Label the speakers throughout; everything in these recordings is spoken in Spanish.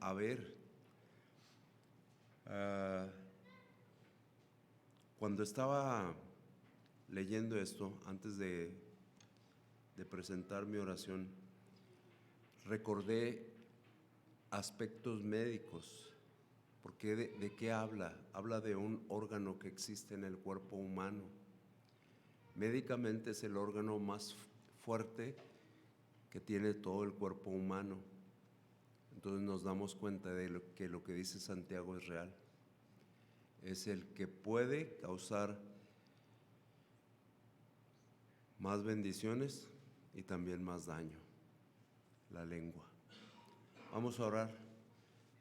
Speaker 1: a ver. Cuando estaba leyendo esto, antes de presentar mi oración, recordé aspectos médicos. Porque ¿de qué habla? Habla de un órgano que existe en el cuerpo humano. Médicamente es el órgano más fuerte que tiene todo el cuerpo humano. Entonces nos damos cuenta de que lo que dice Santiago es real. Es el que puede causar más bendiciones y también más daño, la lengua. Vamos a orar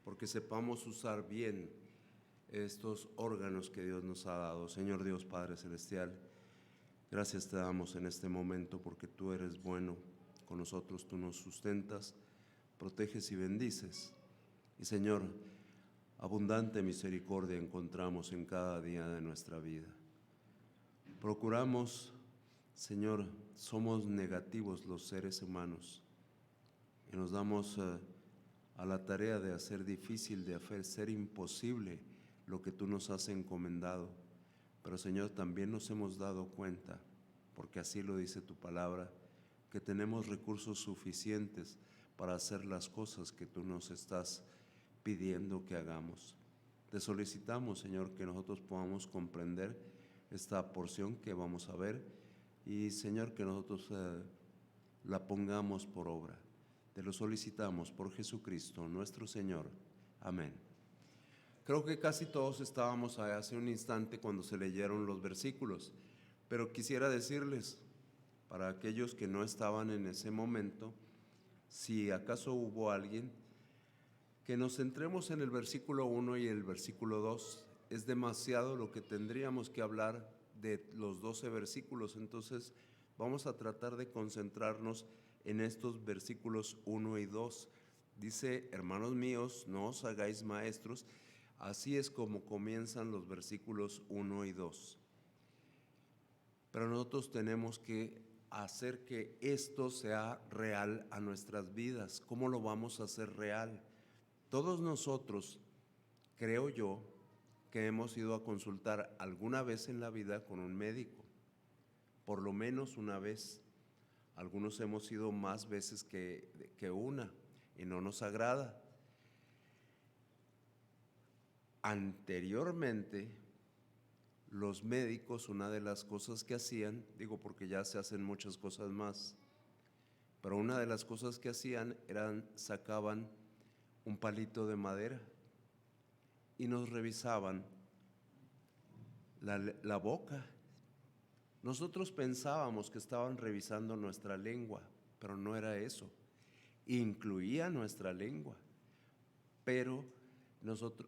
Speaker 1: porque sepamos usar bien estos órganos que Dios nos ha dado. Señor Dios Padre Celestial, gracias te damos en este momento porque tú eres bueno con nosotros, tú nos sustentas, proteges y bendices. Y Señor, abundante misericordia encontramos en cada día de nuestra vida. Procuramos, Señor, somos negativos los seres humanos y nos damos a la tarea de hacer difícil, de hacer imposible lo que tú nos has encomendado. Pero Señor, también nos hemos dado cuenta, porque así lo dice tu palabra, que tenemos recursos suficientes para hacer las cosas que tú nos estás pidiendo que hagamos. Te solicitamos, Señor, que nosotros podamos comprender esta porción que vamos a ver y, Señor, que nosotros la pongamos por obra. Te lo solicitamos por Jesucristo, nuestro Señor. Amén. Creo que casi todos estábamos hace un instante cuando se leyeron los versículos, pero quisiera decirles, para aquellos que no estaban en ese momento, si acaso hubo alguien, que nos centremos en el versículo 1 y el versículo 2. Es demasiado lo que tendríamos que hablar de los 12 versículos, entonces vamos a tratar de concentrarnos en estos versículos 1 y 2. Dice: hermanos míos, no os hagáis maestros. Así es como comienzan los versículos 1 y 2. Pero nosotros tenemos que hacer que esto sea real a nuestras vidas. ¿Cómo lo vamos a hacer real? Todos nosotros, creo yo, que hemos ido a consultar alguna vez en la vida con un médico, por lo menos una vez. Algunos hemos ido más veces que una y no nos agrada. Anteriormente, los médicos, una de las cosas que hacían, digo porque ya se hacen muchas cosas más, pero una de las cosas que hacían sacaban un palito de madera y nos revisaban la boca. Nosotros pensábamos que estaban revisando nuestra lengua, pero no era eso. Incluía nuestra lengua, pero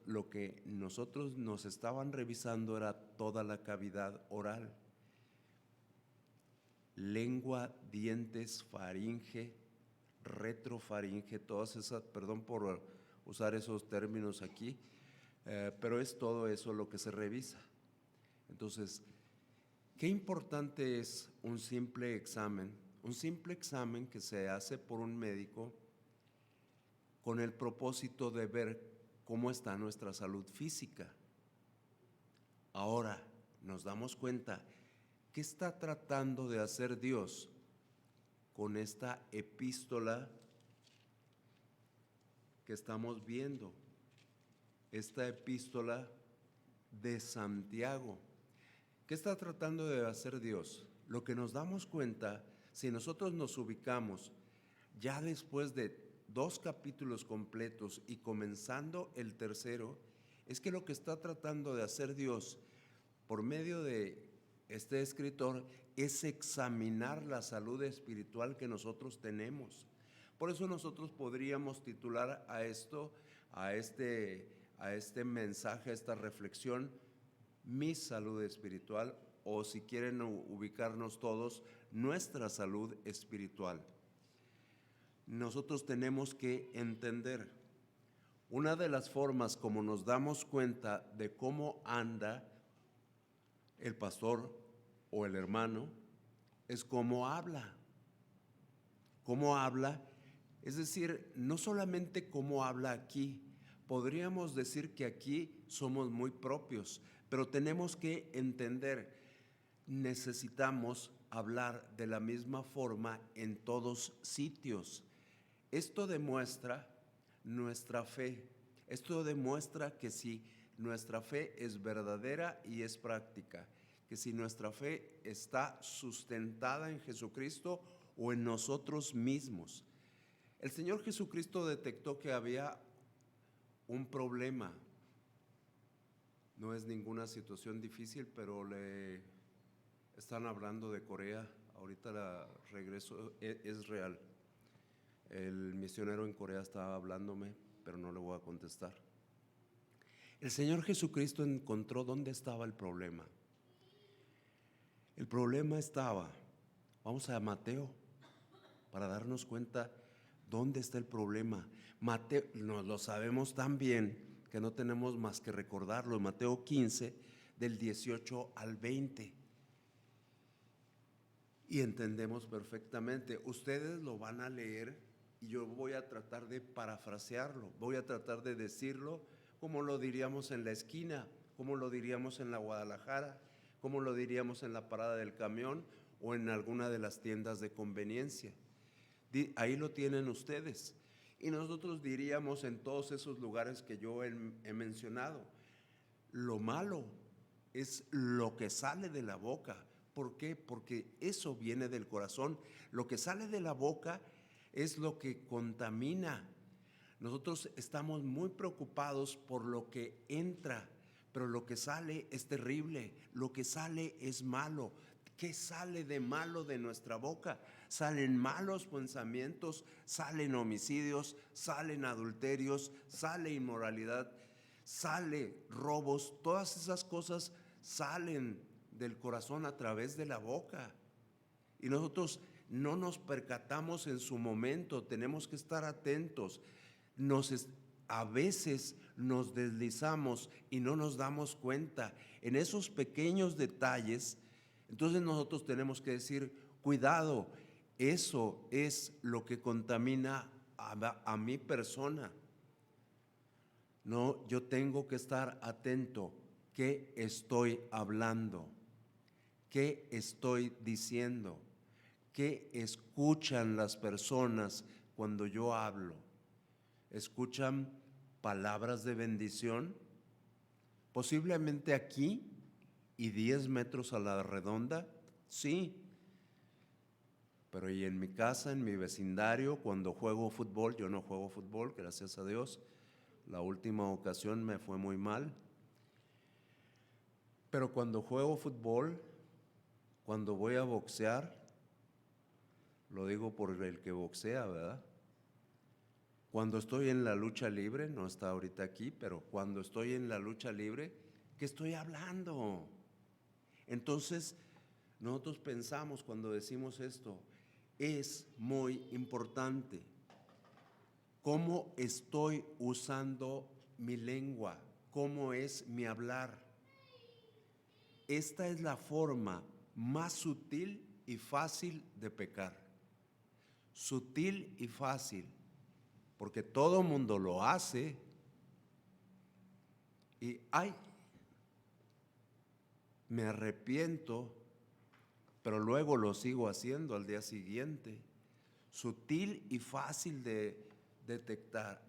Speaker 1: lo que nosotros nos estaban revisando era toda la cavidad oral. Lengua, dientes, faringe, retrofaringe, todas esas, perdón por usar esos términos aquí, pero es todo eso lo que se revisa. Entonces, qué importante es un simple examen que se hace por un médico con el propósito de ver cómo está nuestra salud física. Ahora nos damos cuenta, ¿qué está tratando de hacer Dios con esta epístola que estamos viendo? Esta epístola de Santiago. ¿Qué está tratando de hacer Dios? Lo que nos damos cuenta, si nosotros nos ubicamos ya después de 2 capítulos completos y comenzando el tercero, es que lo que está tratando de hacer Dios por medio de este escritor es examinar la salud espiritual que nosotros tenemos. Por eso nosotros podríamos titular a este mensaje, a esta reflexión, mi salud espiritual, o si quieren ubicarnos todos, nuestra salud espiritual. Nosotros tenemos que entender, una de las formas como nos damos cuenta de cómo anda el pastor o el hermano es cómo habla. Cómo habla Es decir, no solamente cómo habla aquí, podríamos decir que aquí somos muy propios, pero tenemos que entender, necesitamos hablar de la misma forma en todos sitios. Esto demuestra nuestra fe. Esto demuestra que si nuestra fe es verdadera y es práctica, que si nuestra fe está sustentada en Jesucristo o en nosotros mismos. El Señor Jesucristo detectó que había un problema. No es ninguna situación difícil, pero le están hablando de Corea. Ahorita la regreso, es real. El misionero en Corea estaba hablándome, pero no le voy a contestar. El Señor Jesucristo encontró dónde estaba el problema. El problema estaba, vamos a Mateo, para darnos cuenta dónde está el problema. Mateo, nos lo sabemos tan bien que no tenemos más que recordarlo. Mateo 15, del 18 al 20. Y entendemos perfectamente. Ustedes lo van a leer y yo voy a tratar de parafrasearlo. Voy a tratar de decirlo como lo diríamos en la esquina, como lo diríamos en la Guadalajara, como lo diríamos en la parada del camión o en alguna de las tiendas de conveniencia. Ahí lo tienen ustedes. Y nosotros diríamos en todos esos lugares que yo he mencionado, lo malo es lo que sale de la boca. ¿Por qué? Porque eso viene del corazón. Lo que sale de la boca es lo que contamina. Nosotros estamos muy preocupados por lo que entra, pero lo que sale es terrible, lo que sale es malo. ¿Qué sale de malo de nuestra boca? Salen malos pensamientos, salen homicidios, salen adulterios, sale inmoralidad, sale robos. Todas esas cosas salen del corazón a través de la boca. Y nosotros no nos percatamos en su momento, tenemos que estar atentos. A veces nos deslizamos y no nos damos cuenta en esos pequeños detalles. Entonces nosotros tenemos que decir, cuidado, eso es lo que contamina a mi persona. No, yo tengo que estar atento. ¿Qué estoy hablando? ¿Qué estoy diciendo? ¿Qué escuchan las personas cuando yo hablo? ¿Escuchan palabras de bendición? Posiblemente aquí y 10 metros a la redonda, sí. Pero y en mi casa, en mi vecindario, cuando juego fútbol, yo no juego fútbol, gracias a Dios. La última ocasión me fue muy mal. Pero cuando juego fútbol, cuando voy a boxear, lo digo por el que boxea, ¿verdad? Cuando estoy en la lucha libre, no está ahorita aquí, pero cuando estoy en la lucha libre, ¿qué estoy hablando? Entonces, nosotros pensamos cuando decimos esto, es muy importante cómo estoy usando mi lengua, cómo es mi hablar. Esta es la forma más sutil y fácil de pecar. Sutil y fácil, porque todo mundo lo hace y me arrepiento, pero luego lo sigo haciendo al día siguiente. Sutil y fácil de detectar,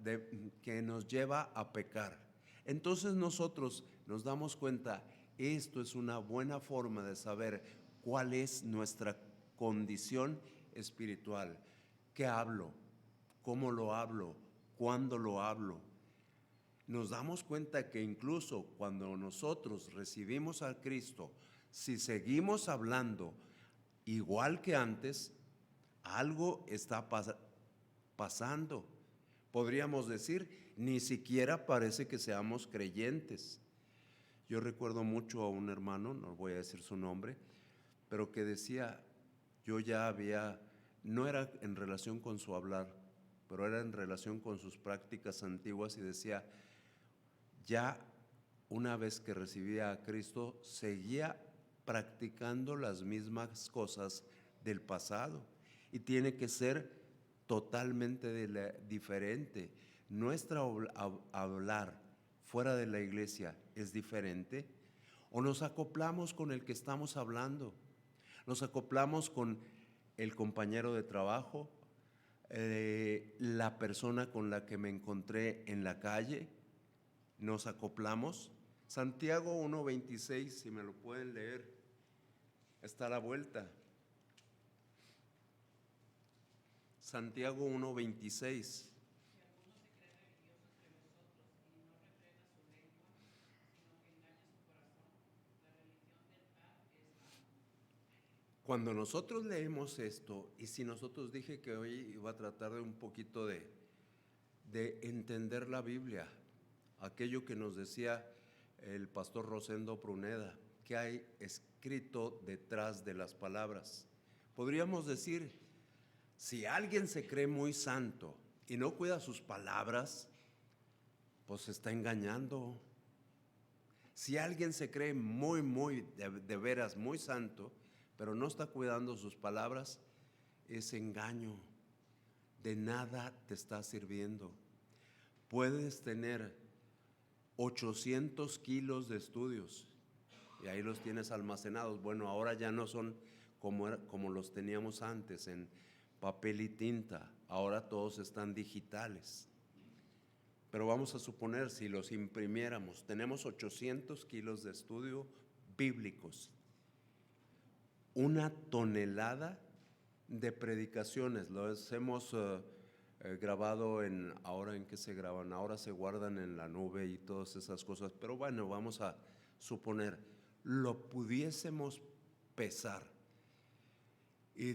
Speaker 1: que nos lleva a pecar. Entonces nosotros nos damos cuenta, esto es una buena forma de saber cuál es nuestra condición espiritual. ¿Qué hablo? ¿Cómo lo hablo? ¿Cuándo lo hablo? Nos damos cuenta que incluso cuando nosotros recibimos a Cristo, si seguimos hablando igual que antes, algo está pasando. Podríamos decir, ni siquiera parece que seamos creyentes. Yo recuerdo mucho a un hermano, no voy a decir su nombre, pero que decía, yo ya había, no era en relación con su hablar, pero era en relación con sus prácticas antiguas y decía, ya una vez que recibía a Cristo, seguía practicando las mismas cosas del pasado y tiene que ser totalmente diferente. Nuestro hablar fuera de la iglesia es diferente. O nos acoplamos con el que estamos hablando, nos acoplamos con el compañero de trabajo, la persona con la que me encontré en la calle, nos acoplamos. Santiago 1:26, si me lo pueden leer, está a la vuelta. Santiago 1:26. Cuando nosotros leemos esto, y si nosotros dije que hoy iba a tratar de un poquito de entender la Biblia, aquello que nos decía el pastor Rosendo Pruneda, que hay escrito detrás de las palabras. Podríamos decir, si alguien se cree muy santo y no cuida sus palabras, pues se está engañando. Si alguien se cree muy, de veras, muy santo, pero no está cuidando sus palabras, es engaño. De nada te está sirviendo. Puedes tener 800 kilos de estudios y ahí los tienes almacenados. Bueno, ahora ya no son como los teníamos antes, en papel y tinta. Ahora todos están digitales. Pero vamos a suponer, si los imprimiéramos, tenemos 800 kilos de estudio bíblicos, 1 tonelada de predicaciones. Los hemos grabado ahora en qué se graban, ahora se guardan en la nube y todas esas cosas. Pero bueno, vamos a suponer, lo pudiésemos pesar. Y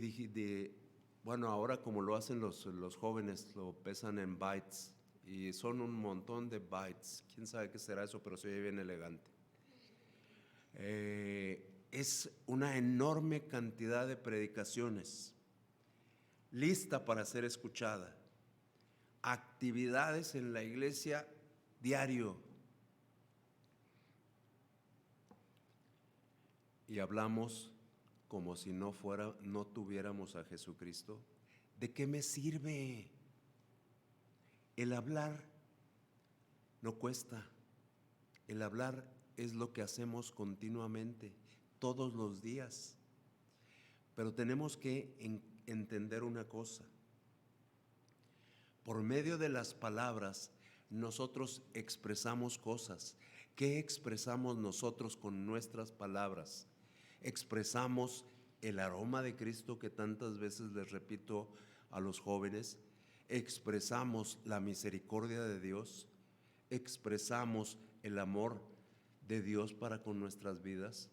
Speaker 1: bueno, ahora como lo hacen los jóvenes, lo pesan en bytes. Y son un montón de bytes. ¿Quién sabe qué será eso? Pero se oye bien elegante. Es una enorme cantidad de predicaciones lista para ser escuchada. Actividades en la iglesia diario. Y hablamos como si no tuviéramos a Jesucristo. ¿De qué me sirve? El hablar no cuesta. El hablar es lo que hacemos continuamente, todos los días. Pero tenemos que entender una cosa. Por medio de las palabras, nosotros expresamos cosas. ¿Qué expresamos nosotros con nuestras palabras? Expresamos el aroma de Cristo, que tantas veces les repito a los jóvenes. Expresamos la misericordia de Dios. Expresamos el amor de Dios para con nuestras vidas.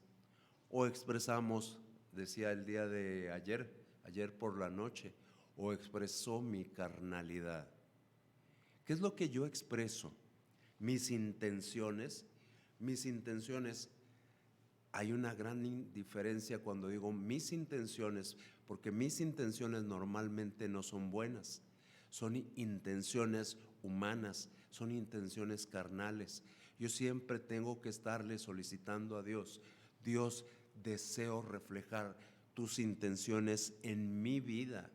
Speaker 1: O expresamos, decía el día de ayer por la noche, o expresó mi carnalidad. ¿Qué es lo que yo expreso? Mis intenciones. Hay una gran diferencia cuando digo mis intenciones, porque mis intenciones normalmente no son buenas. Son intenciones humanas, son intenciones carnales. Yo siempre tengo que estarle solicitando a Dios: Dios, deseo reflejar tus intenciones en mi vida,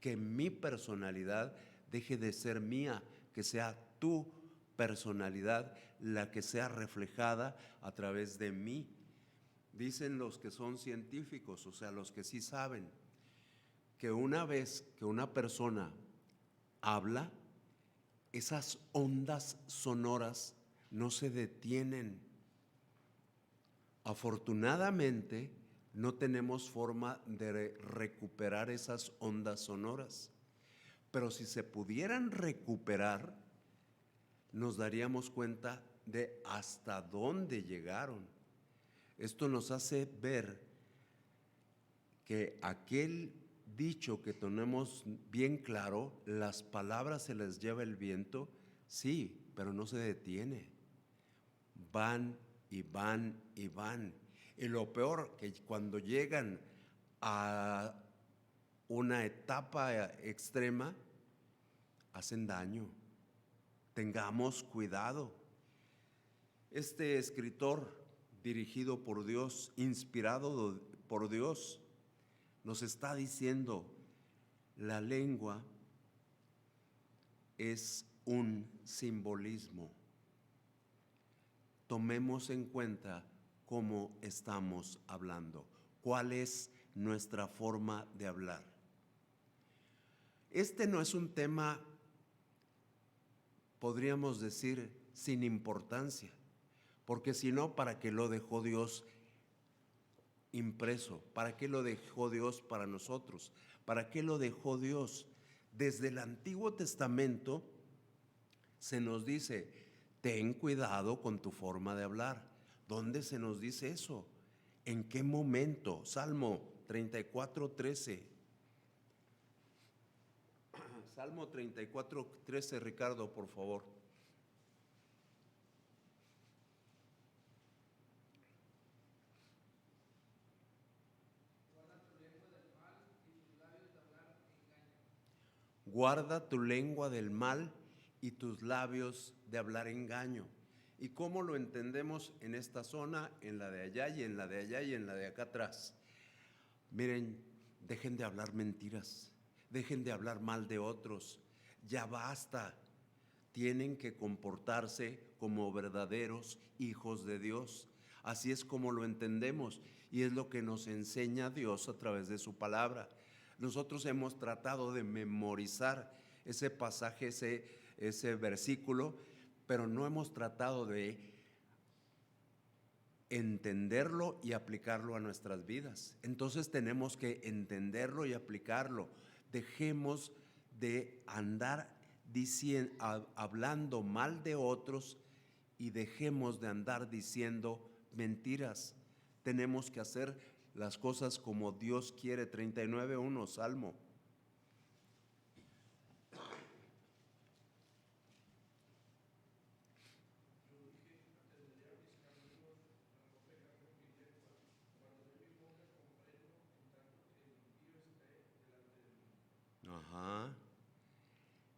Speaker 1: que mi personalidad deje de ser mía, que sea tu personalidad la que sea reflejada a través de mí. Dicen los que son científicos, o sea, los que sí saben, que una vez que una persona habla, esas ondas sonoras no se detienen. Afortunadamente, no tenemos forma de recuperar esas ondas sonoras, pero si se pudieran recuperar, nos daríamos cuenta de hasta dónde llegaron. Esto nos hace ver que aquel dicho que tenemos bien claro, las palabras se les lleva el viento, sí, pero no se detiene. Van y van y van. Y lo peor, que cuando llegan a una etapa extrema, hacen daño. Tengamos cuidado. Este escritor, dirigido por Dios, inspirado por Dios, nos está diciendo: la lengua es un simbolismo. Tomemos en cuenta cómo estamos hablando, cuál es nuestra forma de hablar. Este no es un tema, podríamos decir, sin importancia, porque si no, ¿para qué lo dejó Dios impreso? ¿Para qué lo dejó Dios para nosotros? ¿Para qué lo dejó Dios? Desde el Antiguo Testamento se nos dice, ten cuidado con tu forma de hablar. ¿Dónde se nos dice eso? ¿En qué momento? Salmo 34:13. Salmo 34:13, Ricardo, por favor. Guarda tu lengua del mal y tus labios de hablar engaño. ¿Y cómo lo entendemos en esta zona, en la de allá y en la de allá y en la de acá atrás? Miren, dejen de hablar mentiras, dejen de hablar mal de otros, ya basta. Tienen que comportarse como verdaderos hijos de Dios. Así es como lo entendemos y es lo que nos enseña Dios a través de su palabra. Nosotros hemos tratado de memorizar ese pasaje, ese versículo, pero no hemos tratado de entenderlo y aplicarlo a nuestras vidas. Entonces tenemos que entenderlo y aplicarlo. Dejemos de andar hablando mal de otros y dejemos de andar diciendo mentiras. Tenemos que hacer las cosas como Dios quiere. 39:1, Salmo. Ajá.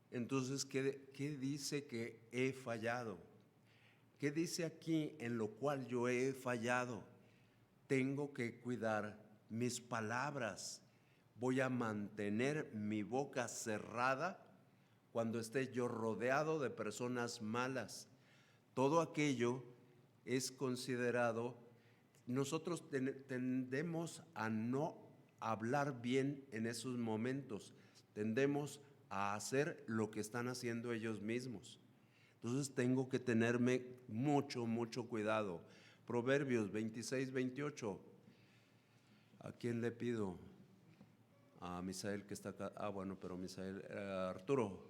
Speaker 1: Entonces, ¿qué dice que he fallado? ¿Qué dice aquí en lo cual yo he fallado? Tengo que cuidar mis palabras. Voy a mantener mi boca cerrada cuando esté yo rodeado de personas malas. Todo aquello es considerado, nosotros tendemos a no hablar bien en esos momentos, tendemos a hacer lo que están haciendo ellos mismos. Entonces tengo que tenerme mucho cuidado. Proverbios 26:28. ¿A quién le pido? A Misael, que está acá. Bueno, pero Misael, Arturo,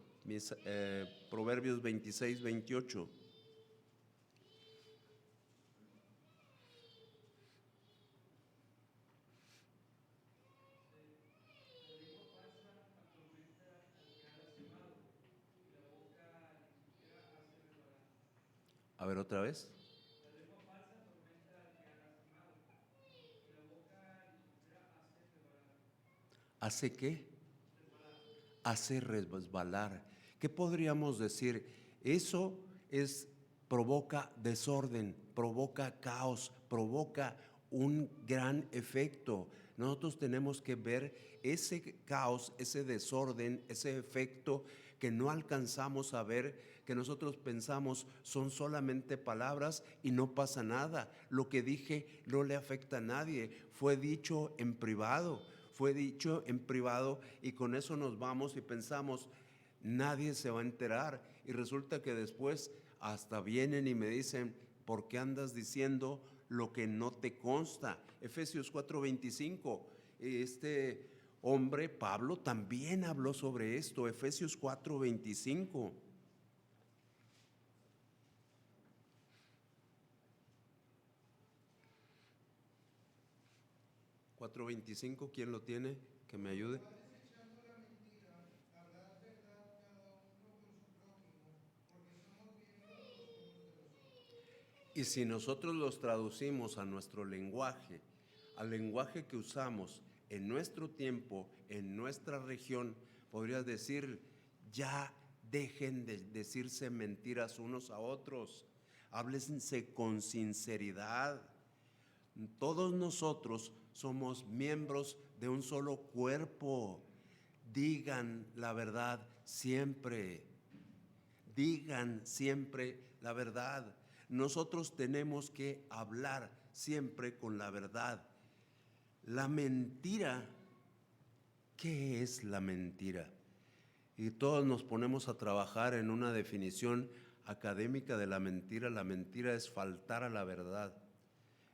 Speaker 1: Proverbios 26:28. A ver, otra vez. ¿Hace qué? Hace resbalar. ¿Qué podríamos decir? Eso provoca desorden, provoca caos, provoca un gran efecto. Nosotros tenemos que ver ese caos, ese desorden, ese efecto que no alcanzamos a ver, que nosotros pensamos son solamente palabras y no pasa nada. Lo que dije no le afecta a nadie, fue dicho en privado. Fue dicho en privado y con eso nos vamos y pensamos, nadie se va a enterar. Y resulta que después hasta vienen y me dicen, ¿por qué andas diciendo lo que no te consta? Efesios 4:25, este hombre, Pablo, también habló sobre esto. Efesios 4:25. 4:25, ¿quién lo tiene? Que me ayude. Y si nosotros los traducimos a nuestro lenguaje, al lenguaje que usamos en nuestro tiempo, en nuestra región, podrías decir, ya dejen de decirse mentiras unos a otros, háblense con sinceridad. Todos nosotros somos miembros de un solo cuerpo. Digan la verdad siempre. digan siempre la verdad. Nosotros tenemos que hablar siempre con la verdad. La mentira, ¿qué es la mentira? Y todos nos ponemos a trabajar en una definición académica de la mentira. La mentira es faltar a la verdad,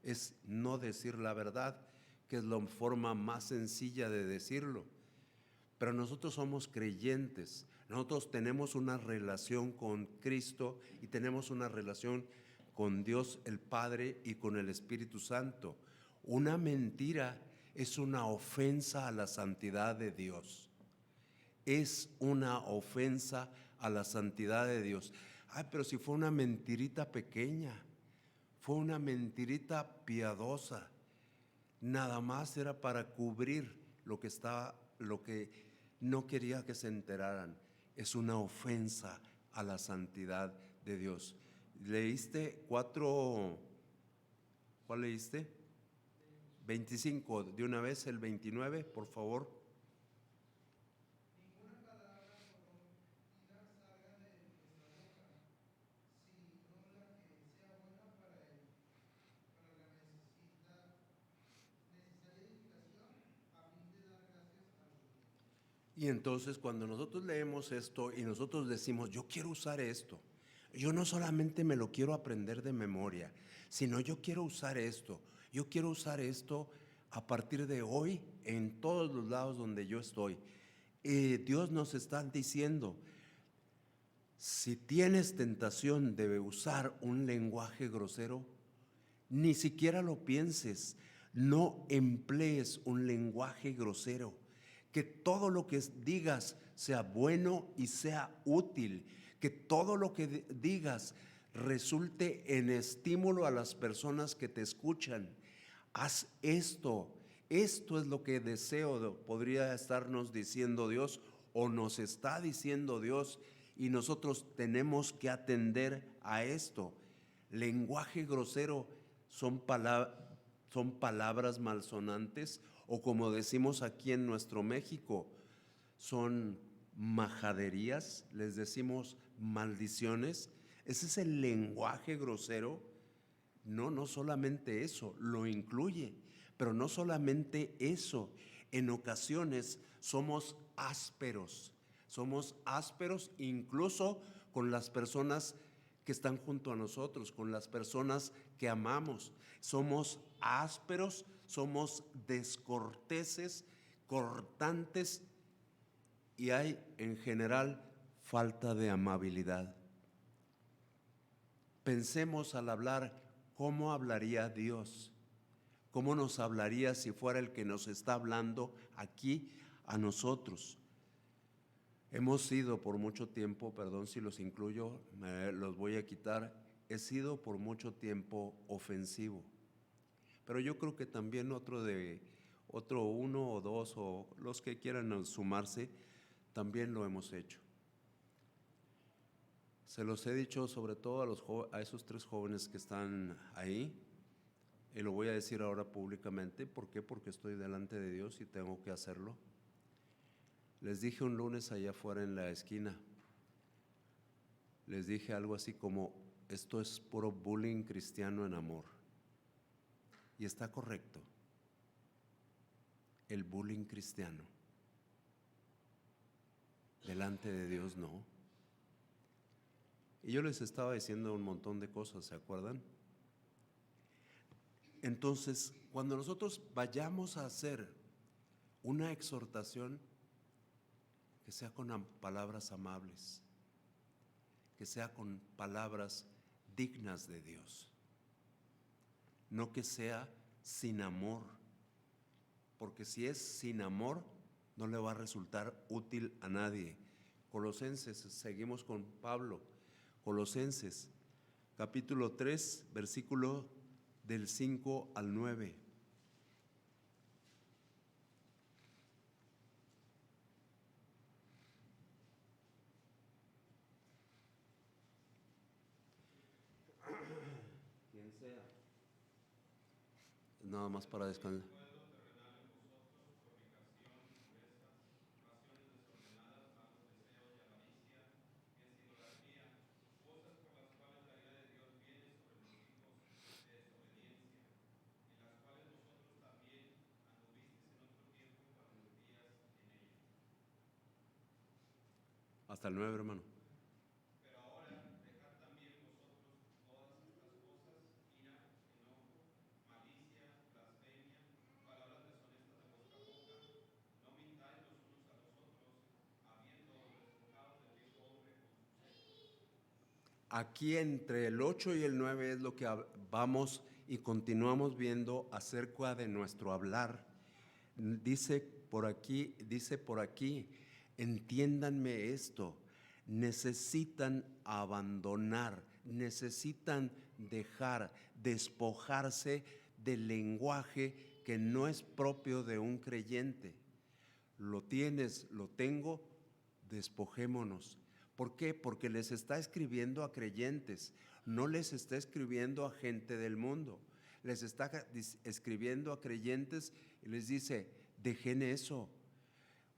Speaker 1: es no decir la verdad, que es la forma más sencilla de decirlo. Pero nosotros somos creyentes, nosotros tenemos una relación con Cristo y tenemos una relación con Dios el Padre y con el Espíritu Santo. Una mentira es una ofensa a la santidad de Dios. Es una ofensa a la santidad de Dios. Ay, pero si fue una mentirita pequeña, fue una mentirita piadosa, nada más era para cubrir lo que no quería que se enteraran. Es una ofensa a la santidad de Dios. ¿Leíste 4? ¿Cuál leíste? 25. De una vez el 29, por favor. Y entonces cuando nosotros leemos esto y nosotros decimos, yo quiero usar esto, yo no solamente me lo quiero aprender de memoria, sino yo quiero usar esto, yo quiero usar esto a partir de hoy en todos los lados donde yo estoy. Dios nos está diciendo, si tienes tentación de usar un lenguaje grosero, ni siquiera lo pienses, no emplees un lenguaje grosero. Que todo lo que digas sea bueno y sea útil. Que todo lo que digas resulte en estímulo a las personas que te escuchan. Haz esto. Esto es lo que deseo, podría estarnos diciendo Dios o nos está diciendo Dios, y nosotros tenemos que atender a esto. Lenguaje grosero son palabras malsonantes, o como decimos aquí en nuestro México, son majaderías, les decimos maldiciones. Ese es el lenguaje grosero. No solamente eso, lo incluye, pero no solamente eso. En ocasiones somos ásperos incluso con las personas que están junto a nosotros, con las personas que amamos. Somos ásperos, somos descorteses, cortantes, y hay en general falta de amabilidad. Pensemos al hablar, ¿cómo hablaría Dios? ¿Cómo nos hablaría si fuera el que nos está hablando aquí a nosotros? Hemos sido por mucho tiempo, perdón si los incluyo, los voy a quitar, he sido por mucho tiempo ofensivo. Pero yo creo que también otro uno o dos o los que quieran sumarse, también lo hemos hecho. Se los he dicho sobre todo a esos 3 jóvenes que están ahí, y lo voy a decir ahora públicamente. ¿Por qué? Porque estoy delante de Dios y tengo que hacerlo. Les dije un lunes allá afuera en la esquina, les dije algo así como, esto es puro bullying cristiano en amor. Y está correcto, el bullying cristiano. Delante de Dios no. Y yo les estaba diciendo un montón de cosas, ¿se acuerdan? Entonces, cuando nosotros vayamos a hacer una exhortación, que sea con palabras amables, que sea con palabras dignas de Dios, no que sea sin amor, porque si es sin amor no le va a resultar útil a nadie. Colosenses, seguimos con Pablo, Colosenses capítulo 3, versículo del 5 al 9. Quien sea. Nada más para descansar. Hasta el 9, hermano. Aquí entre el 8 y el 9 es lo que vamos y continuamos viendo acerca de nuestro hablar. Dice por aquí, entiéndanme esto, necesitan abandonar, necesitan dejar, despojarse del lenguaje que no es propio de un creyente. Lo tienes, lo tengo, despojémonos. ¿Por qué? Porque les está escribiendo a creyentes, no les está escribiendo a gente del mundo. Les está escribiendo a creyentes y les dice, dejen eso.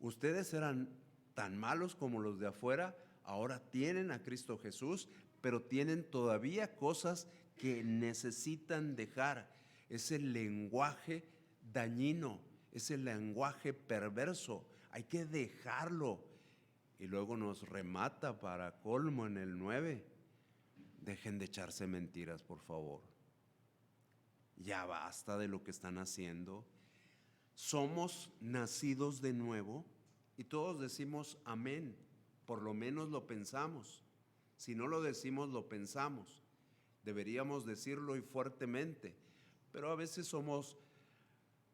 Speaker 1: Ustedes eran tan malos como los de afuera, ahora tienen a Cristo Jesús, pero tienen todavía cosas que necesitan dejar. Ese lenguaje dañino, ese lenguaje perverso, hay que dejarlo. Y luego nos remata para colmo en el 9. Dejen de echarse mentiras, por favor. Ya basta de lo que están haciendo. Somos nacidos de nuevo y todos decimos amén. Por lo menos lo pensamos. Si no lo decimos, lo pensamos. Deberíamos decirlo y fuertemente. Pero a veces somos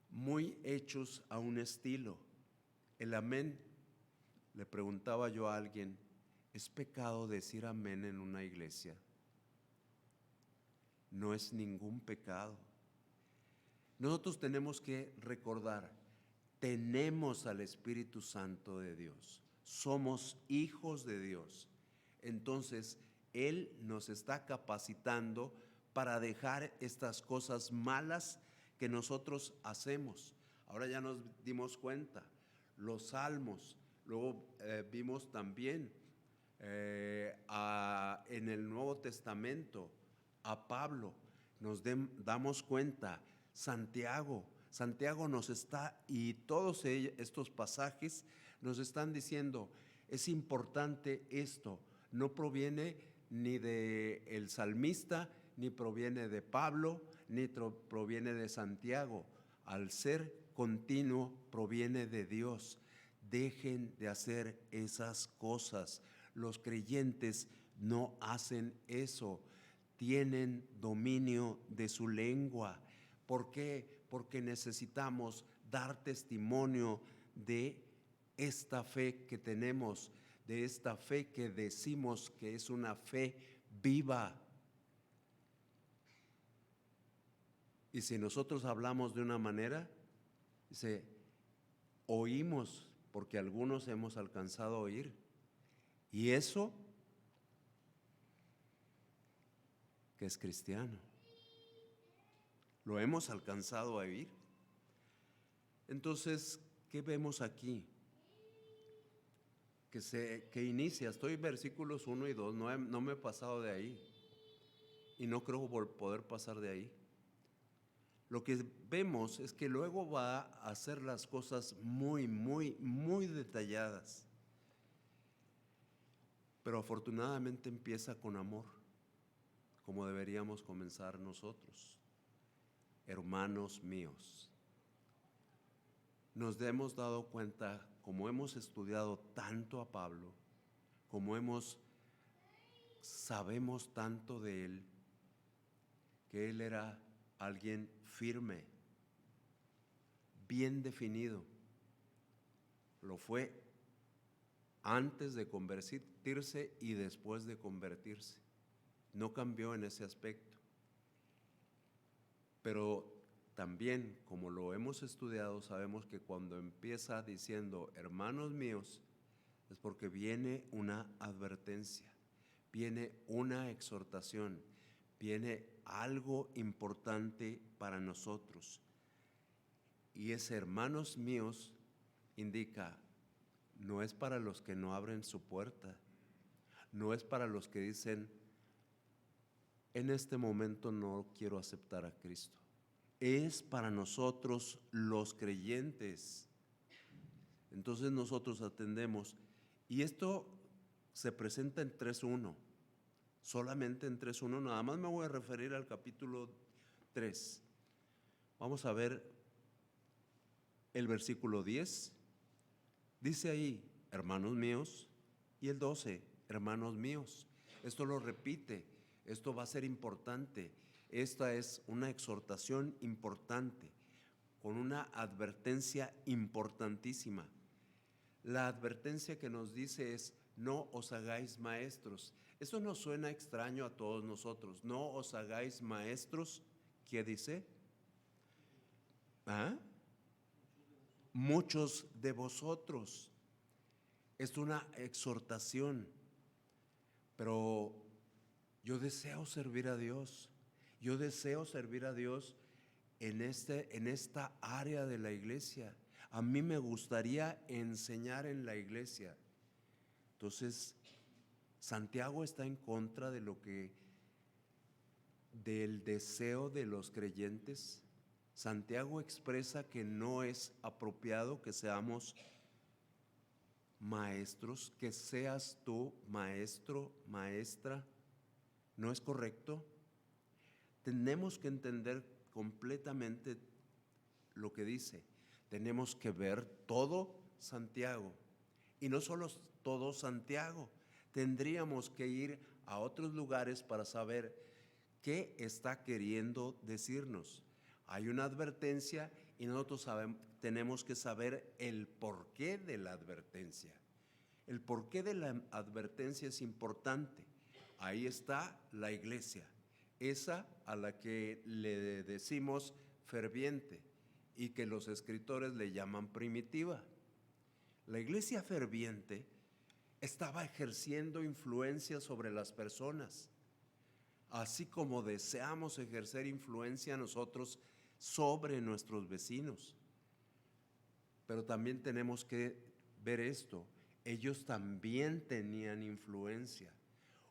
Speaker 1: muy hechos a un estilo. El amén. Le preguntaba yo a alguien, ¿es pecado decir amén en una iglesia? No es ningún pecado. Nosotros tenemos que recordar, tenemos al Espíritu Santo de Dios, somos hijos de Dios. Entonces, Él nos está capacitando para dejar estas cosas malas que nosotros hacemos. Ahora ya nos dimos cuenta, los salmos. Luego vimos también en el Nuevo Testamento a Pablo, nos damos cuenta, Santiago nos está, y todos estos pasajes nos están diciendo, es importante esto, no proviene ni del salmista, ni proviene de Pablo, ni proviene de Santiago, al ser continuo proviene de Dios. Dejen de hacer esas cosas. Los creyentes no hacen eso. Tienen dominio de su lengua. ¿Por qué? Porque necesitamos dar testimonio de esta fe que tenemos, de esta fe que decimos que es una fe viva. Y si nosotros hablamos de una manera, dice, oímos, porque algunos hemos alcanzado a oír. Y eso que es cristiano. Lo hemos alcanzado a oír. Entonces, ¿qué vemos aquí? Que inicia, estoy en versículos 1 y 2, no me he pasado de ahí. Y no creo poder pasar de ahí. Lo que vemos es que luego va a hacer las cosas muy, muy, muy detalladas. Pero afortunadamente empieza con amor, como deberíamos comenzar nosotros. Hermanos míos, nos hemos dado cuenta, como hemos estudiado tanto a Pablo, sabemos tanto de él, que él era alguien firme, bien definido. Lo fue antes de convertirse y después de convertirse. No cambió en ese aspecto. Pero también, como lo hemos estudiado, sabemos que cuando empieza diciendo, hermanos míos, es porque viene una advertencia, viene una exhortación, viene algo importante para nosotros. Y ese hermanos míos indica, no es para los que no abren su puerta, no es para los que dicen, en este momento no quiero aceptar a Cristo. Es para nosotros los creyentes. Entonces nosotros atendemos. Y esto se presenta en 3:1, solamente en 3:1, nada más me voy a referir al capítulo 3. Vamos a ver el versículo 10, dice ahí, hermanos míos, y el 12, hermanos míos. Esto lo repite, esto va a ser importante, esta es una exhortación importante, con una advertencia importantísima. La advertencia que nos dice es, no os hagáis maestros. Eso nos suena extraño a todos nosotros. No os hagáis maestros, ¿qué dice? ¿Ah? Muchos de vosotros. Es una exhortación, pero yo deseo servir a Dios. Yo deseo servir a Dios en esta área de la iglesia. A mí me gustaría enseñar en la iglesia. Entonces, Santiago está en contra del deseo de los creyentes. Santiago expresa que no es apropiado que seamos maestros, que seas tú maestro, maestra. ¿No es correcto? Tenemos que entender completamente lo que dice. Tenemos que ver todo Santiago. Y no solo todo Santiago. Tendríamos que ir a otros lugares para saber qué está queriendo decirnos. Hay una advertencia y nosotros tenemos que saber el porqué de la advertencia. El porqué de la advertencia es importante. Ahí está la iglesia, esa a la que le decimos ferviente y que los escritores le llaman primitiva. La iglesia ferviente estaba ejerciendo influencia sobre las personas, así como deseamos ejercer influencia nosotros sobre nuestros vecinos. Pero también tenemos que ver esto, ellos también tenían influencia.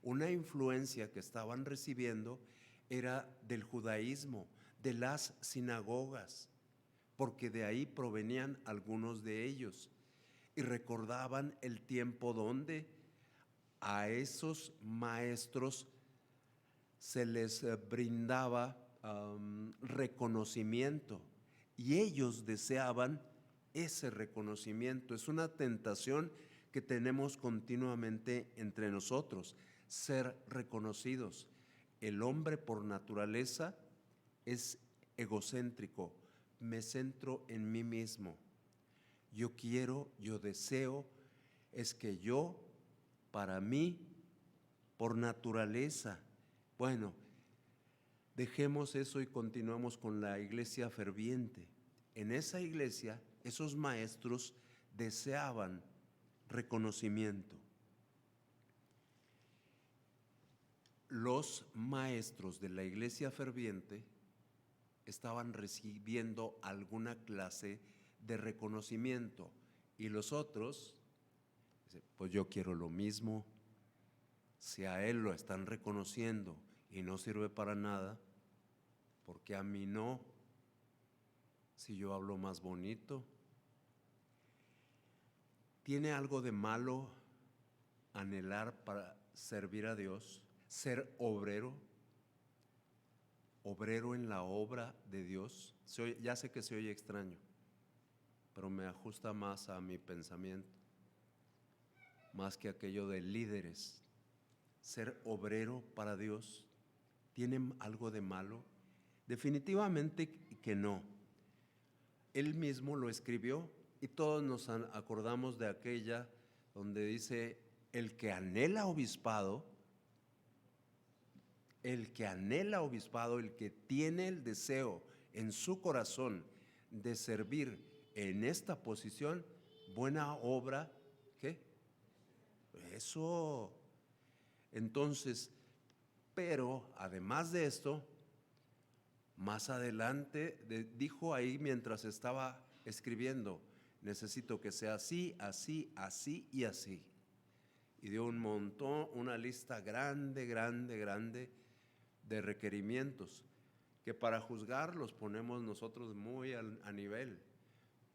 Speaker 1: Una influencia que estaban recibiendo era del judaísmo, de las sinagogas, porque de ahí provenían algunos de ellos y recordaban el tiempo donde a esos maestros se les brindaba reconocimiento y ellos deseaban ese reconocimiento. Es una tentación que tenemos continuamente entre nosotros, ser reconocidos. El hombre por naturaleza es egocéntrico, me centro en mí mismo. Yo quiero, yo deseo, es que yo, para mí, por naturaleza. Bueno, dejemos eso y continuamos con la iglesia ferviente. En esa iglesia, esos maestros deseaban reconocimiento. Los maestros de la iglesia ferviente estaban recibiendo alguna clase de reconocimiento y los otros, pues yo quiero lo mismo. Si a él lo están reconociendo y no sirve para nada, ¿por qué a mí no? Si yo hablo más bonito. ¿Tiene algo de malo anhelar para servir a Dios, ser obrero en la obra de Dios? Ya sé que se oye extraño, pero me ajusta más a mi pensamiento, más que aquello de líderes. Ser obrero para Dios, ¿tiene algo de malo? Definitivamente que no. Él mismo lo escribió y todos nos acordamos de aquella donde dice, el que anhela obispado, el que tiene el deseo en su corazón de servir en esta posición, buena obra, ¿qué? Eso. Entonces, pero además de esto, más adelante dijo ahí mientras estaba escribiendo, necesito que sea así, así, así y así. Y dio un montón, una lista grande, grande, grande de requerimientos que para juzgar los ponemos nosotros muy a nivel,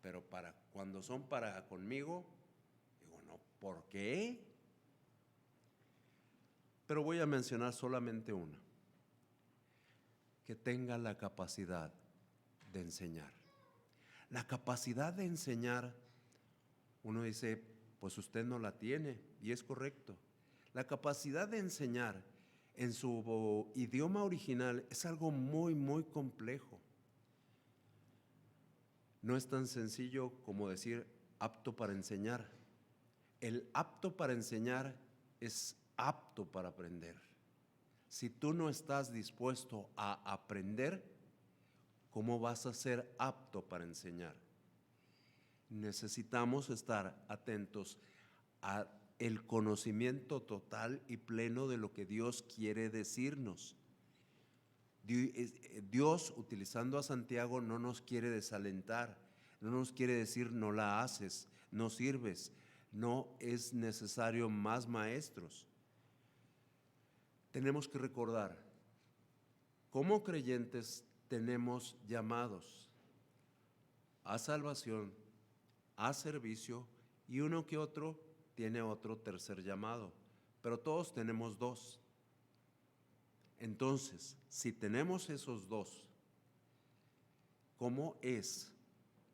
Speaker 1: pero cuando son para conmigo, digo, no, ¿por qué? pero voy a mencionar solamente una: que tenga la capacidad de enseñar. La capacidad de enseñar, uno dice, pues usted no la tiene, y es correcto. La capacidad de enseñar en su idioma original es algo muy, muy complejo. No es tan sencillo como decir apto para enseñar. El apto para enseñar es apto para aprender. Si tú no estás dispuesto a aprender, ¿cómo vas a ser apto para enseñar? Necesitamos estar atentos a el conocimiento total y pleno de lo que Dios quiere decirnos. Dios, utilizando a Santiago, no nos quiere desalentar, no nos quiere decir no la haces, no sirves, no es necesario más maestros. Tenemos que recordar, como creyentes tenemos llamados a salvación, a servicio, y uno que otro tiene otro tercer llamado, pero todos tenemos dos. Entonces, si tenemos esos dos, ¿cómo es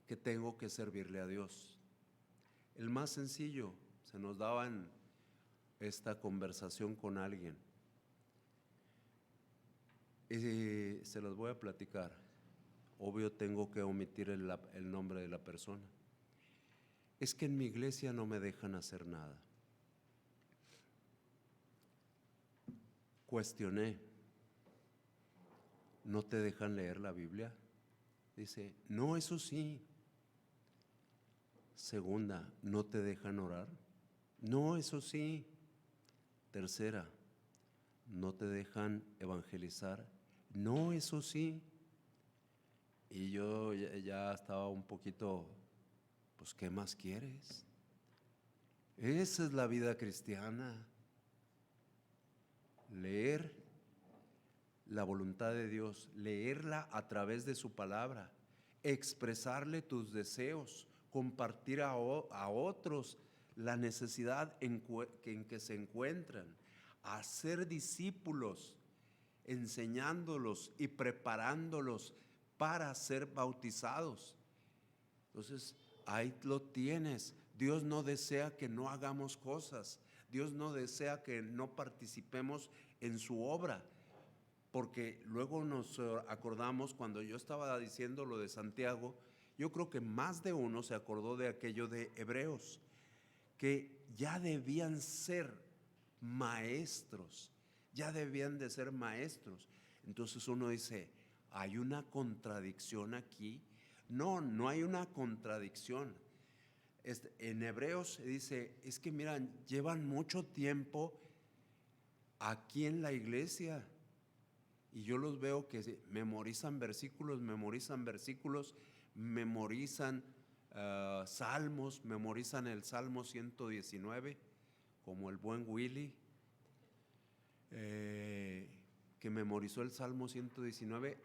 Speaker 1: que tengo que servirle a Dios? El más sencillo, se nos daba en esta conversación con alguien, y se los voy a platicar. Obvio tengo que omitir el nombre de la persona. Es que en mi iglesia no me dejan hacer nada. Cuestioné, ¿no te dejan leer la Biblia? Dice, no, eso sí. Segunda, ¿no te dejan orar? No, eso sí. Tercera, ¿no te dejan evangelizar? No, eso sí. Y yo ya estaba un poquito, pues, ¿qué más quieres? Esa es la vida cristiana. Leer la voluntad de Dios, leerla a través de su palabra, expresarle tus deseos, compartir a otros la necesidad en que se encuentran, hacer discípulos, enseñándolos y preparándolos para ser bautizados. Entonces, ahí lo tienes. Dios no desea que no hagamos cosas. Dios no desea que no participemos en su obra. Porque luego nos acordamos, cuando yo estaba diciendo lo de Santiago, yo creo que más de uno se acordó de aquello de Hebreos, que ya debían ser maestros, ya debían de ser maestros. Entonces uno dice, ¿hay una contradicción aquí? No, no hay una contradicción. En Hebreos se dice, es que miran, llevan mucho tiempo aquí en la iglesia, y yo los veo que memorizan versículos, memorizan salmos, memorizan el Salmo 119, como el buen Willy, que memorizó el Salmo 119,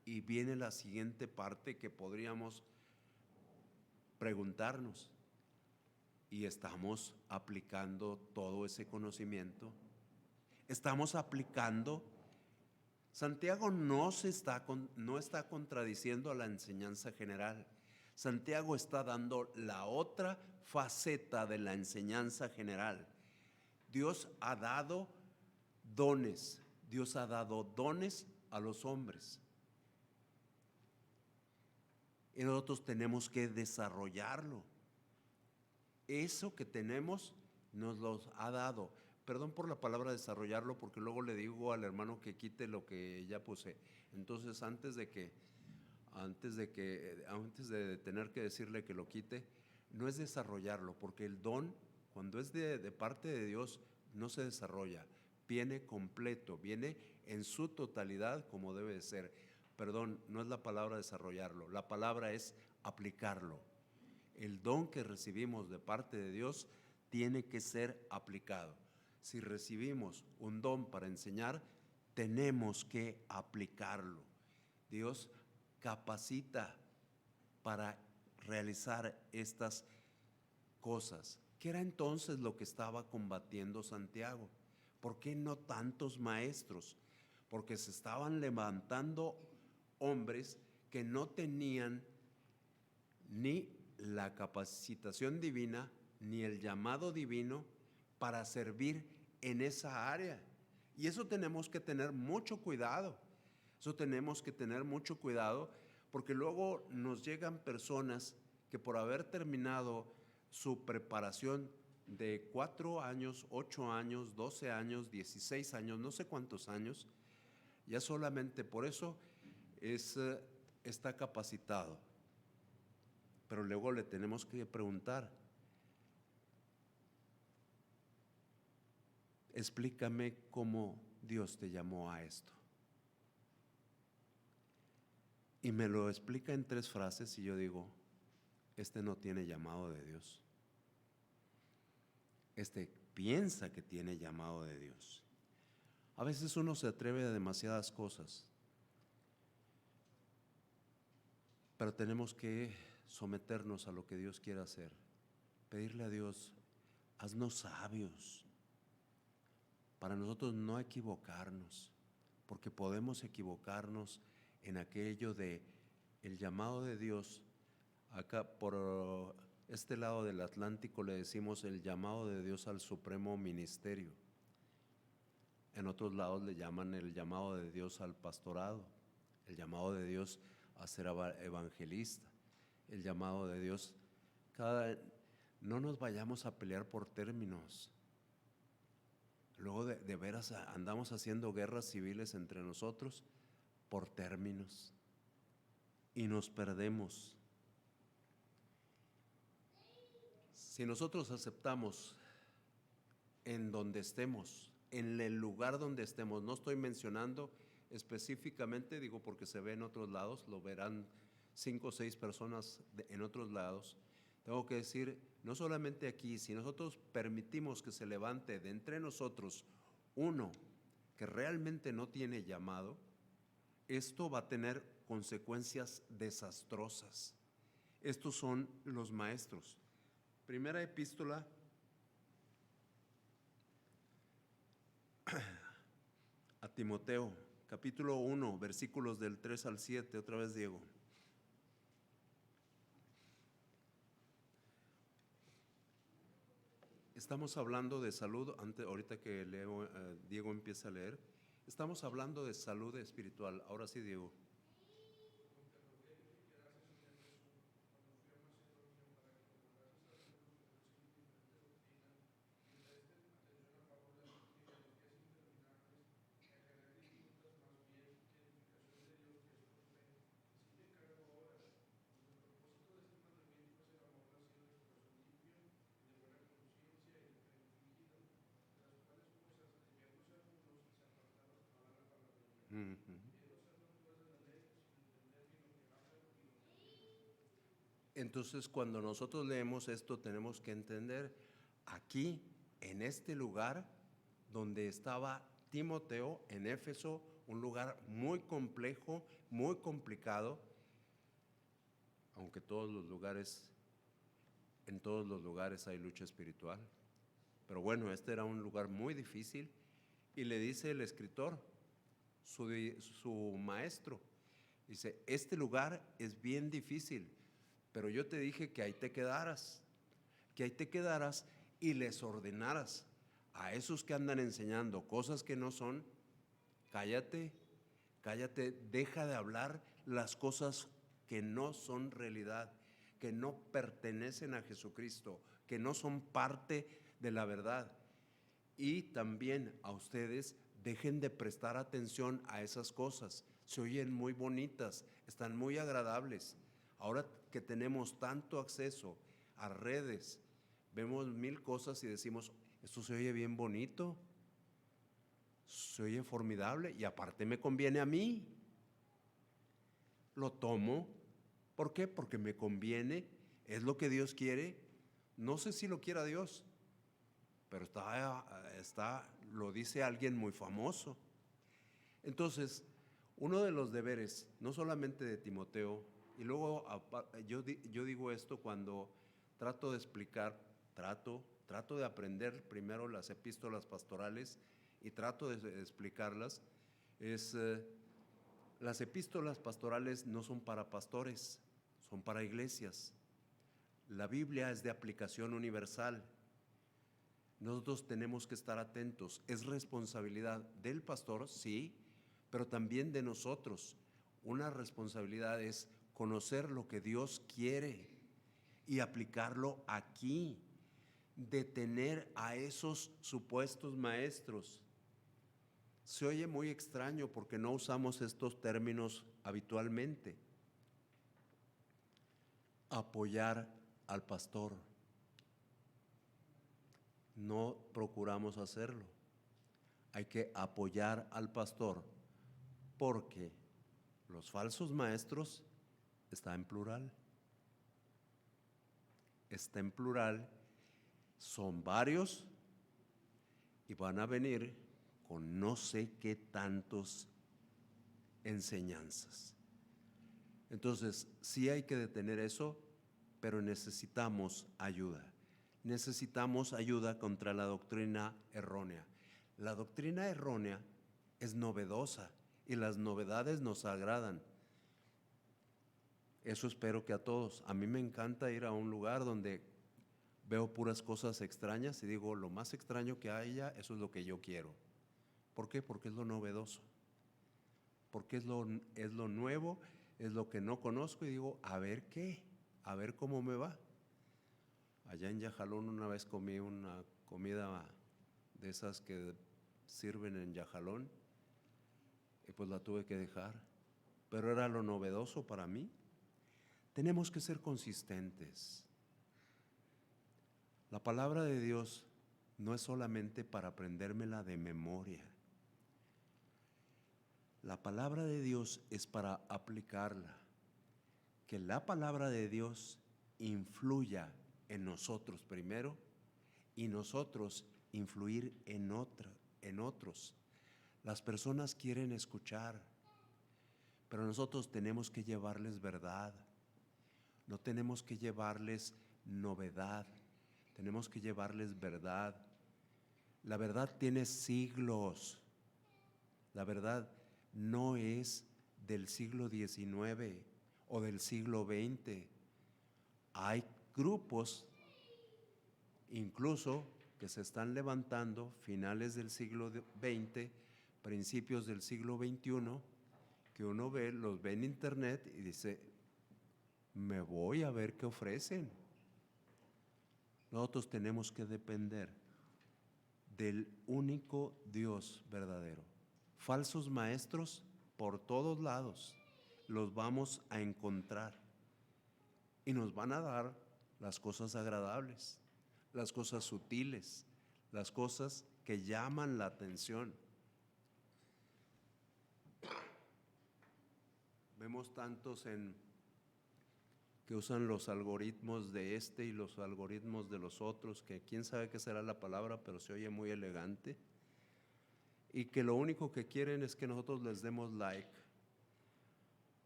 Speaker 1: y viene la siguiente parte que podríamos preguntarnos, ¿y estamos aplicando todo ese conocimiento? ¿Estamos aplicando? Santiago no está contradiciendo a la enseñanza general. Santiago está dando la otra faceta de la enseñanza general. Dios ha dado dones. Dios ha dado dones a los hombres. Y nosotros tenemos que desarrollarlo. Eso que tenemos nos los ha dado. Perdón por la palabra desarrollarlo, porque luego le digo al hermano que quite lo que ya puse. Entonces, antes de tener que decirle que lo quite, no es desarrollarlo, porque el don, cuando es de parte de Dios, no se desarrolla, viene completo, viene en su totalidad como debe de ser. Perdón, no es la palabra desarrollarlo, la palabra es aplicarlo. El don que recibimos de parte de Dios tiene que ser aplicado. Si recibimos un don para enseñar, tenemos que aplicarlo. Dios capacita para realizar estas cosas. ¿Qué era entonces lo que estaba combatiendo Santiago? ¿Por qué no tantos maestros? Porque se estaban levantando hombres que no tenían ni la capacitación divina, ni el llamado divino para servir en esa área. Y eso tenemos que tener mucho cuidado. Eso tenemos que tener mucho cuidado, porque luego nos llegan personas que por haber terminado su preparación de 4 años, 8 años, 12 años, 16 años, no sé cuántos años, ya solamente por eso está capacitado. Pero luego le tenemos que preguntar, explícame cómo Dios te llamó a esto. Y me lo explica en 3 frases y yo digo, este no tiene llamado de Dios. Este piensa que tiene llamado de Dios. A veces uno se atreve a demasiadas cosas, pero tenemos que someternos a lo que Dios quiere hacer. Pedirle a Dios, haznos sabios, para nosotros no equivocarnos, porque podemos equivocarnos en aquello de el llamado de Dios. Acá por este lado del Atlántico le decimos el llamado de Dios al supremo ministerio. En otros lados le llaman el llamado de Dios al pastorado, el llamado de Dios a ser evangelista, el llamado de Dios. No nos vayamos a pelear por términos. Luego de veras andamos haciendo guerras civiles entre nosotros por términos y nos perdemos. Si nosotros aceptamos en donde estemos, en el lugar donde estemos, no estoy mencionando específicamente, digo porque se ve en otros lados, lo verán 5 o 6 personas en otros lados. Tengo que decir, no solamente aquí, si nosotros permitimos que se levante de entre nosotros uno que realmente no tiene llamado, esto va a tener consecuencias desastrosas. Estos son los maestros. Primera epístola a Timoteo, capítulo 1, versículos del 3 al 7, otra vez Diego. Estamos hablando de salud, ahorita que Diego empieza a leer, estamos hablando de salud espiritual. Ahora sí, Diego. Entonces, cuando nosotros leemos esto, tenemos que entender aquí, en este lugar donde estaba Timoteo, en Éfeso, un lugar muy complejo, muy complicado, aunque en todos los lugares hay lucha espiritual. Pero bueno, este era un lugar muy difícil y le dice el escritor, su maestro, dice, este lugar es bien difícil, pero yo te dije que ahí te quedaras, y les ordenaras a esos que andan enseñando cosas que no son, cállate, deja de hablar las cosas que no son realidad, que no pertenecen a Jesucristo, que no son parte de la verdad. Y también a ustedes, dejen de prestar atención a esas cosas. Se oyen muy bonitas, están muy agradables. Ahora que tenemos tanto acceso a redes, vemos 1000 cosas y decimos, esto se oye bien bonito, se oye formidable y aparte me conviene a mí. Lo tomo. ¿Por qué? Porque me conviene, es lo que Dios quiere. No sé si lo quiera Dios, pero lo dice alguien muy famoso. Entonces, uno de los deberes, no solamente de Timoteo, y luego yo digo esto cuando trato de explicar, trato de aprender primero las epístolas pastorales y trato de explicarlas, es las epístolas pastorales no son para pastores, son para iglesias. La Biblia es de aplicación universal. Nosotros tenemos que estar atentos. Es responsabilidad del pastor, sí, pero también de nosotros. Una responsabilidad es conocer lo que Dios quiere y aplicarlo aquí, detener a esos supuestos maestros. Se oye muy extraño porque no usamos estos términos habitualmente. Apoyar al pastor. No procuramos hacerlo. Hay que apoyar al pastor porque los falsos maestros está en plural. Está en plural, son varios y van a venir con no sé qué tantos enseñanzas. Entonces, sí hay que detener eso, pero necesitamos ayuda. Necesitamos ayuda contra la doctrina errónea. La doctrina errónea es novedosa y las novedades nos agradan. Eso espero que a todos. A mí me encanta ir a un lugar donde veo puras cosas extrañas y digo, lo más extraño que haya, eso es lo que yo quiero. ¿Por qué? Porque es lo novedoso. Porque es lo nuevo, es lo que no conozco y digo, a ver qué, a ver cómo me va. Allá en Yajalón una vez comí una comida de esas que sirven en Yajalón y pues la tuve que dejar, pero era lo novedoso para mí. Tenemos que ser consistentes. La palabra de Dios no es solamente para aprendérmela de memoria. La palabra de Dios es para aplicarla. Que la palabra de Dios influya en nosotros primero y nosotros influir en otros. Las personas quieren escuchar, pero nosotros tenemos que llevarles verdad. No tenemos que llevarles novedad, tenemos que llevarles verdad. La verdad tiene siglos. La verdad no es del siglo XIX o del siglo XX. Hay grupos incluso que se están levantando finales del siglo XX, principios del siglo XXI, que uno los ve en internet y dice, me voy a ver qué ofrecen. Nosotros tenemos que depender del único Dios verdadero. Falsos maestros por todos lados los vamos a encontrar y nos van a dar las cosas agradables, las cosas sutiles, las cosas que llaman la atención. Vemos tantos que usan los algoritmos de este y los algoritmos de los otros, que quién sabe qué será la palabra, pero se oye muy elegante, y que lo único que quieren es que nosotros les demos like,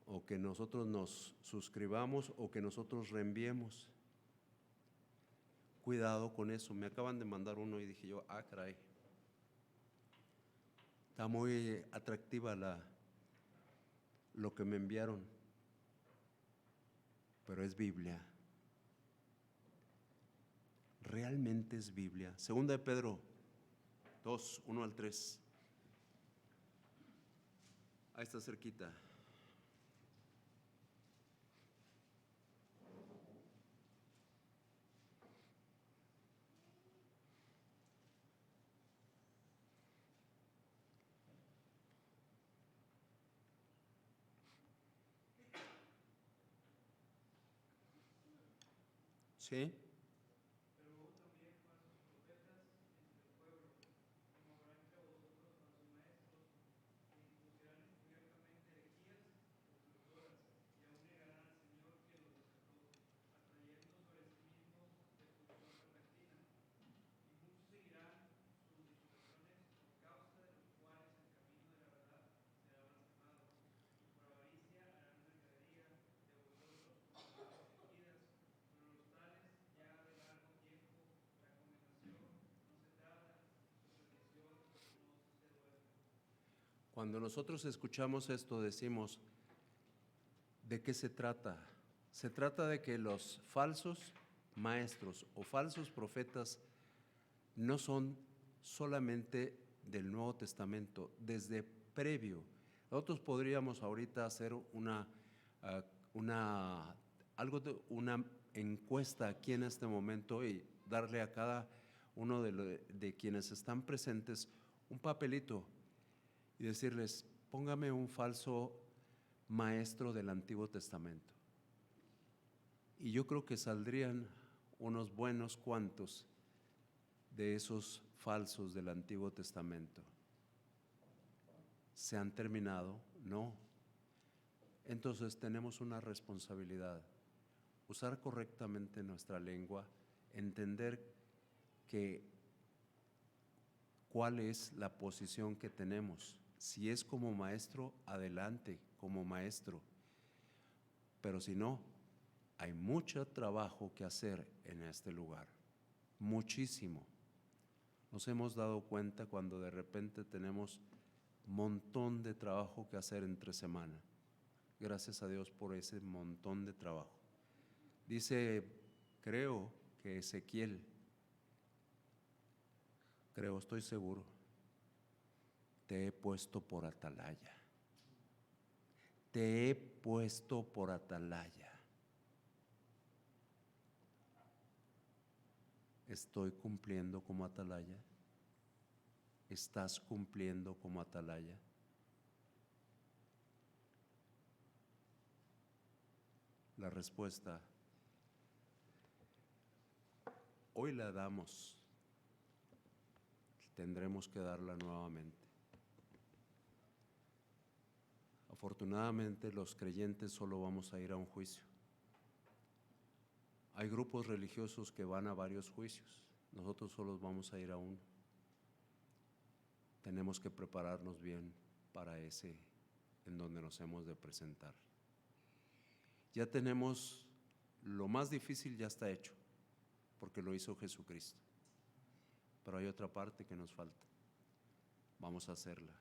Speaker 1: o que nosotros nos suscribamos, o que nosotros reenviemos. Cuidado con eso. Me acaban de mandar uno y dije yo, caray, está muy atractiva lo que me enviaron, pero es Biblia. Realmente es Biblia. Segunda de Pedro 2, 1 al 3. Ahí está cerquita. ¿Sí? Cuando nosotros escuchamos esto decimos, ¿de qué se trata? Se trata de que los falsos maestros o falsos profetas no son solamente del Nuevo Testamento, desde previo. Nosotros podríamos ahorita hacer una encuesta aquí en este momento y darle a cada uno de quienes están presentes un papelito y decirles, póngame un falso maestro del Antiguo Testamento. Y yo creo que saldrían unos buenos cuantos de esos falsos del Antiguo Testamento. ¿Se han terminado? No. Entonces tenemos una responsabilidad, usar correctamente nuestra lengua, entender cuál es la posición que tenemos. Si es como maestro, adelante, como maestro. Pero si no, hay mucho trabajo que hacer en este lugar, muchísimo. Nos hemos dado cuenta cuando de repente tenemos un montón de trabajo que hacer entre semana. Gracias a Dios por ese montón de trabajo. Dice, creo que Ezequiel, estoy seguro, te he puesto por atalaya. Te he puesto por atalaya. ¿Estoy cumpliendo como atalaya? ¿Estás cumpliendo como atalaya? La respuesta, hoy la damos, tendremos que darla nuevamente. Afortunadamente los creyentes solo vamos a ir a un juicio. Hay grupos religiosos que van a varios juicios, nosotros solo vamos a ir a uno. Tenemos que prepararnos bien para ese en donde nos hemos de presentar. Ya tenemos, lo más difícil ya está hecho, porque lo hizo Jesucristo. Pero hay otra parte que nos falta. Vamos a hacerla.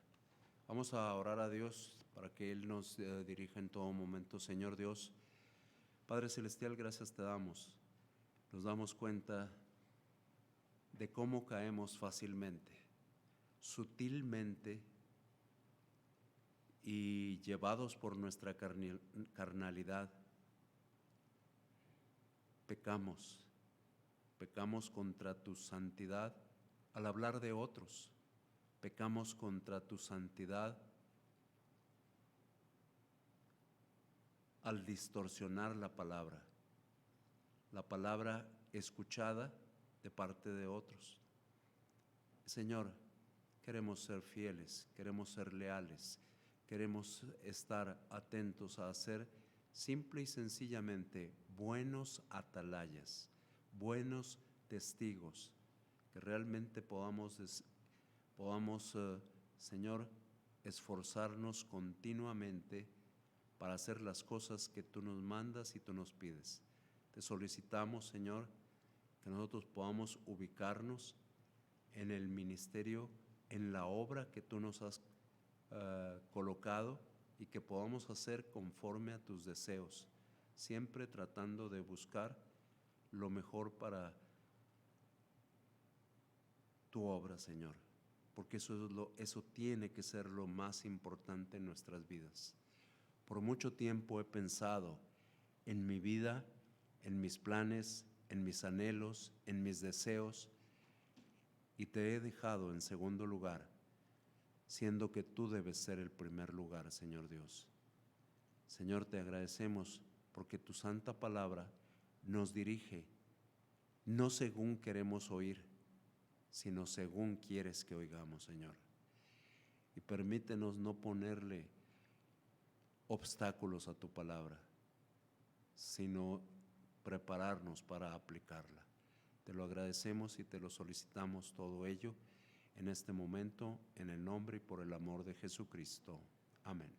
Speaker 1: Vamos a orar a Dios para que Él nos dirija en todo momento. Señor Dios, Padre Celestial, gracias te damos. Nos damos cuenta de cómo caemos fácilmente, sutilmente y llevados por nuestra carnalidad. Pecamos contra tu santidad al hablar de otros. Pecamos contra tu santidad al distorsionar la palabra escuchada de parte de otros. Señor, queremos ser fieles, queremos ser leales, queremos estar atentos a hacer simple y sencillamente buenos atalayas, buenos testigos, que realmente podamos, Señor, esforzarnos continuamente para hacer las cosas que tú nos mandas y tú nos pides. Te solicitamos, Señor, que nosotros podamos ubicarnos en el ministerio, en la obra que tú nos has colocado y que podamos hacer conforme a tus deseos, siempre tratando de buscar lo mejor para tu obra, Señor, porque eso tiene que ser lo más importante en nuestras vidas. Por mucho tiempo he pensado en mi vida, en mis planes, en mis anhelos, en mis deseos, y te he dejado en segundo lugar, siendo que tú debes ser el primer lugar, Señor Dios. Señor, te agradecemos porque tu santa palabra nos dirige, no según queremos oír, sino según quieres que oigamos, Señor. Y permítenos no ponerle obstáculos a tu palabra, sino prepararnos para aplicarla. Te lo agradecemos y te lo solicitamos todo ello en este momento, en el nombre y por el amor de Jesucristo. Amén.